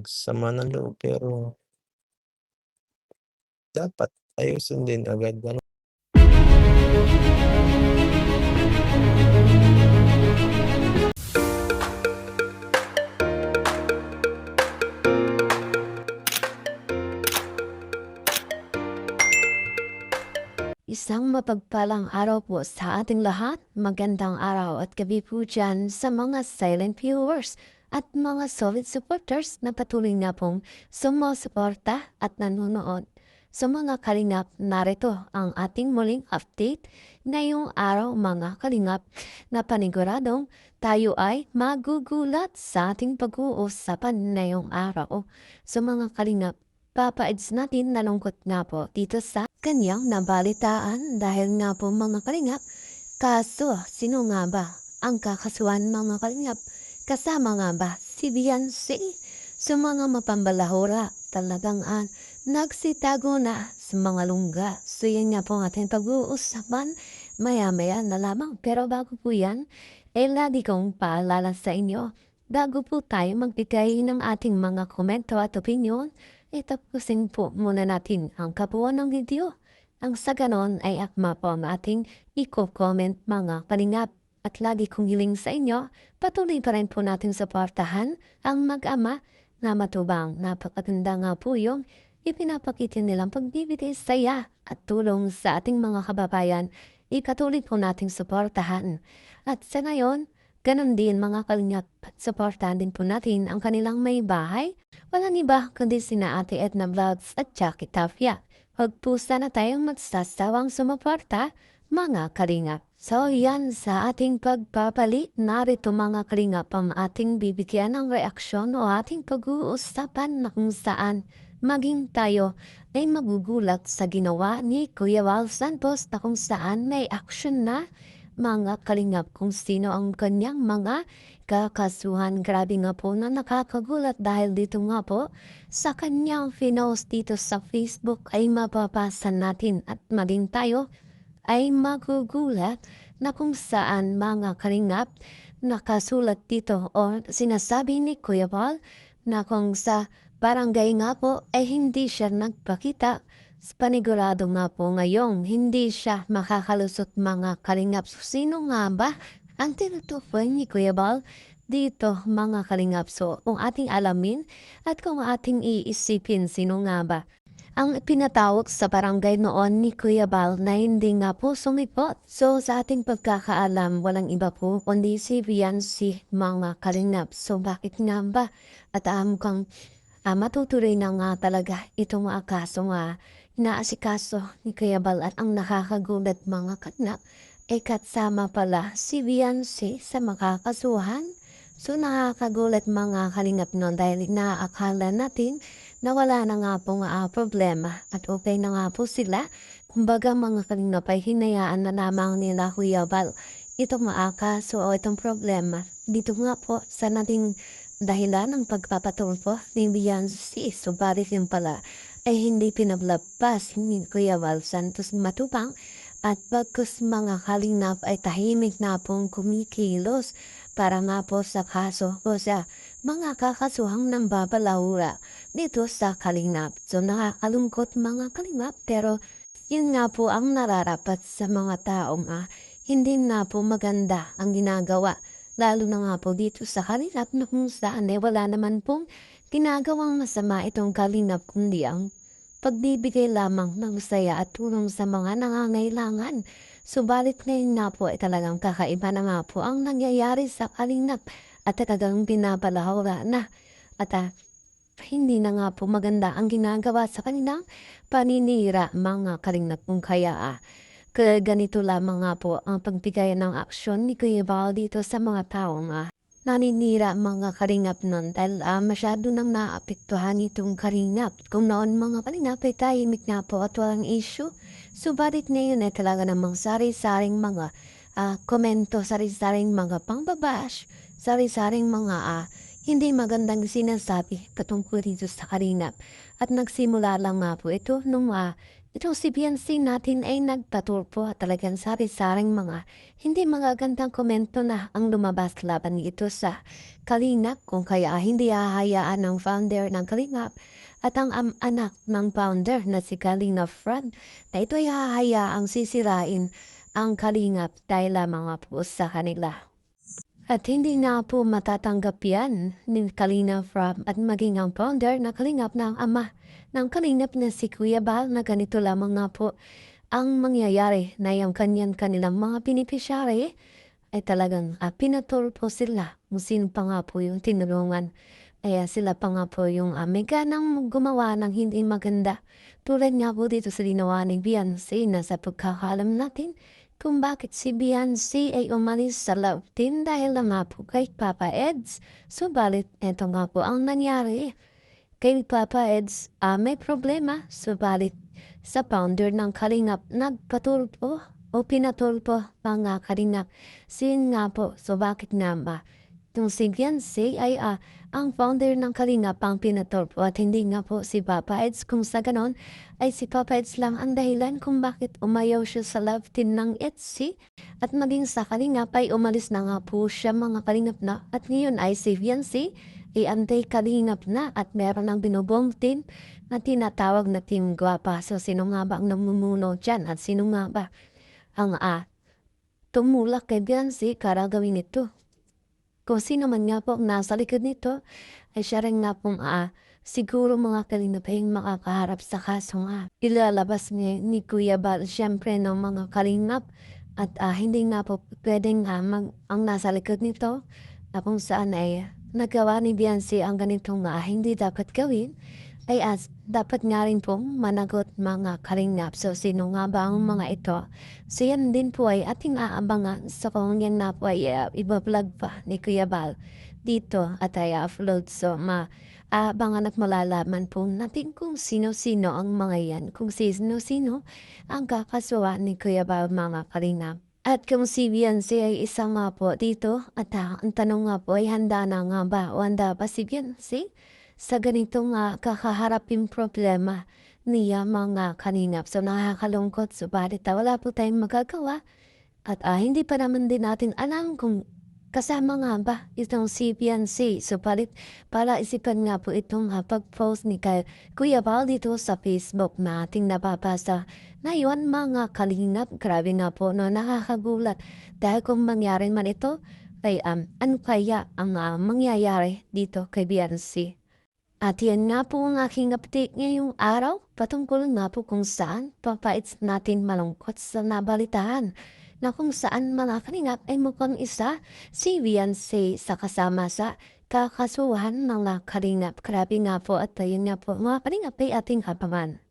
sama ng loob pero dapat ayusin din agad ano. Isang mapagpalang araw po sa ating lahat. Magandang araw at gabi po dyan sa mga silent viewers at mga solid supporters na patuloy na pong sumusuporta at nanonood. Sa mga kalingap, narito ang ating muling update ngayong araw mga kalingap na paniguradong tayo ay magugulat sa ating pag-uusapan ngayong araw. Sa mga kalingap, papaids natin nalungkot nga po dito sa kanyang nabalitaan dahil nga po mga kalingap. Kaso, sino nga ba ang kakasuhan mga kalingap? Kasama nga ba si Beyonce? Sa mga mapambalahura talagang nagsitago na sa mga lungga. So yan nga po ang ating pag-uusapan maya-maya na lamang. Pero bago po yan, lagi kong paalala sa inyo. Bago po tayo magbigay ng ating mga komento at opinion, tapusin po muna natin ang kabuuan ng video. Ang sa ganon ay akma po ang ating i-comment mga kalingap. At lagi kong hiling sa inyo, patuloy pa rin po natin suportahan ang mag-ama na matubang. Napakaganda nga po yung ipinapakita nilang pagbibigay saya at tulong sa ating mga kababayan. Ipatuloy po nating suportahan. At sa ngayon, ganon din mga kalingap, suportahan din po natin ang kanilang may bahay. Walang iba kundi sina Ate Edna Vlogs at Jackie Tafia. Huwag po sana tayong magsasawang sumuporta, mga kalingap. So yan sa ating pagpapali, narito mga kalingap ang ating bibigyan ng reaksyon o ating pag-uusapan na kung saan maging tayo ay magugulat sa ginawa ni Kuya Val Santos na kung saan may action na mga kalingap kung sino ang kanyang mga kakasuhan. Grabe nga po na nakakagulat dahil dito nga po sa kanyang finost dito sa Facebook ay mapapasa natin at maging tayo ay magugulat na kung saan mga kalingap nakasulat dito o sinasabi ni Kuya Val na kung sa barangay nga po ay hindi siya nagpakita. Panigurado nga po ngayong hindi siya makakalusot mga kalingap. So, sino nga ba ang tinutukoy ni Kuya Val dito mga kalingap? So kung ating alamin at kung ating iisipin sino nga ba ang pinatawag sa barangay noon ni Kuya Val na hindi nga po sumipot. So sa ating pagkakaalam, walang iba po kundi si Beyonce mga kalingap. So bakit nga ba? At mukhang matutuloy na nga talaga itong mga kaso nga inaasikaso ni Kuya Val at ang nakakagulat mga kalingap kasama pala si Beyonce sa makakasuhan. So nakakagulat mga kalingap noon dahil inaakala natin na wala na nga po problema at okay na nga po sila. Kumbaga mga kalingap ay hinayaan na lamang nila Kuya Val itong kaso o itong problema. Dito nga po sa nating dahilan ng pagpapatulpo ni Beyonce. Subalit yun pala ay hindi pinablabas ni Kuya Val Santos Matubang. At bagkus mga kalingap ay tahimik na pong kumikilos para nga po sa kaso o sa mga kakasuhang ng babalahura dito sa kalingap. So nakakalungkot mga kalingap pero yun nga po ang nararapat sa mga taong hindi na po maganda ang ginagawa. Lalo na nga po dito sa kalingap na kung saan wala naman pong ginagawang masama itong kalingap kundi ang pagbibigay lamang ng saya at tulong sa mga nangangailangan. Subalit ngayon nga po ay talagang kakaiba na nga po ang nangyayari sa kalingap at talagang pinapalahura na. At hindi na nga po maganda ang ginagawa sa kanilang paninira mga kalingap kung kaya ganito lamang nga po ang pagbigay ng aksyon ni Kuya Val dito sa mga taong naninira mga kalingap nun dahil masyado nang naapektuhan itong kalingap. Kung noon mga kalingap ay tahimik na po at walang issue. Subalit ngayon ay talaga namang sari-saring mga komento, sari-saring mga pangbabash, sari-saring mga hindi magandang sinasabi patungkol dito sa kalingap. At nagsimula lang nga po ito nung Itong si Biancy natin ay nagpatulpo at talagang sari-saring mga hindi magagandang komento na ang lumabas laban nito sa Kalingap kung kaya hindi hahayaan ng founder ng Kalingap at ang anak ng founder na si Kalingap Fran na ito ay hahayaang sisirain ang Kalingap dahil lamang nga po sa kanila. At hindi nga po matatanggap yan ni Kalingap Rob at maging ang founder na Kalingap ng ama ng Kalingap na si Kuya Bal na ganito lamang nga po ang mangyayari na yung kanilang mga beneficiary ay talagang pinatulpo sila kung sino pa nga po yung tinulungan. Kaya sila pa nga po yung may ganang gumawa ng hindi maganda. Tulad nga po dito sa ginawa ni Beyonce na sa pagkakalam natin kung bakit si Beyonce ay umalis sa love team dahil na nga po kay Papa Eds. Subalit, eto nga po ang nangyari. Kay Papa Eds, may problema. Subalit, sa founder ng Kalingap, nagpatulpo o pinatulpo mga Kalingap. Sin nga po, so bakit nga ba? Itong si Beyonce ay ang founder ng Kalingap ang pinatulpo at hindi nga po si Papa Eds. Kung sa ganon, ay si Papa Eds lang ang dahilan kung bakit umayaw siya sa love team ng Etsy. At maging sa Kalingap ay umalis na nga po siya mga Kalingap na. At ngayon ay si Beyonce ay anti-Kalingap na at meron ng binubong team na tinatawag na Team Guapa. So sino nga ba ang namumuno dyan at sino nga ba ang tumulak kay Beyonce para gawin ito? Kung sino man nga po ang nasa likod nito, ay siya rin nga pong siguro mga Kalingap ay makakaharap sa kaso nga. Ilalabas ni Kuya Bal siyempre ng mga Kalingap at hindi nga po pwedeng ang nasa likod nito na kung saan ay nagawa ni Beyonce ang ganitong hindi dapat gawin ay dapat nga rin pong managot mga Kalingap. So, sino nga ba ang mga ito? So, yan din po ay ating aabangan sa kung yan na po ay ibablog pa ni Kuya Bal dito at ay upload. So, aabangan at malalaman po natin kung sino-sino ang mga yan. Kung sino-sino ang kakasuhan ni Kuya Bal mga Kalingap. At kung si Beyonce ay isa nga po dito at ang tanong nga po ay handa na nga ba o handa ba si Beyonce sa ganitong kakaharapin problema niya mga Kalingap. So nakakalungkot, subalit wala po tayong magagawa at hindi pa naman din natin alam kung kasama nga ba itong si Beyonce. Subalit para isipan nga po itong pag-post ni Kuya Bal dito sa Facebook na ating nababasa. Ngayon mga Kalingap, grabe nga po no, nakakagulat dahil kung mangyari man ito ay ano kaya ang mangyayari dito kay Beyonce. At yan nga po ang aking update ngayong araw patungkol nga po kung saan papait natin malungkot sa nabalitaan na kung saan mga Kalingap ay mukhang isa si Beyonce sa kasama sa kakasuhan ng mga Kalingap. Grabe nga po at yun nga po mga Kalingap ay ating hapaman.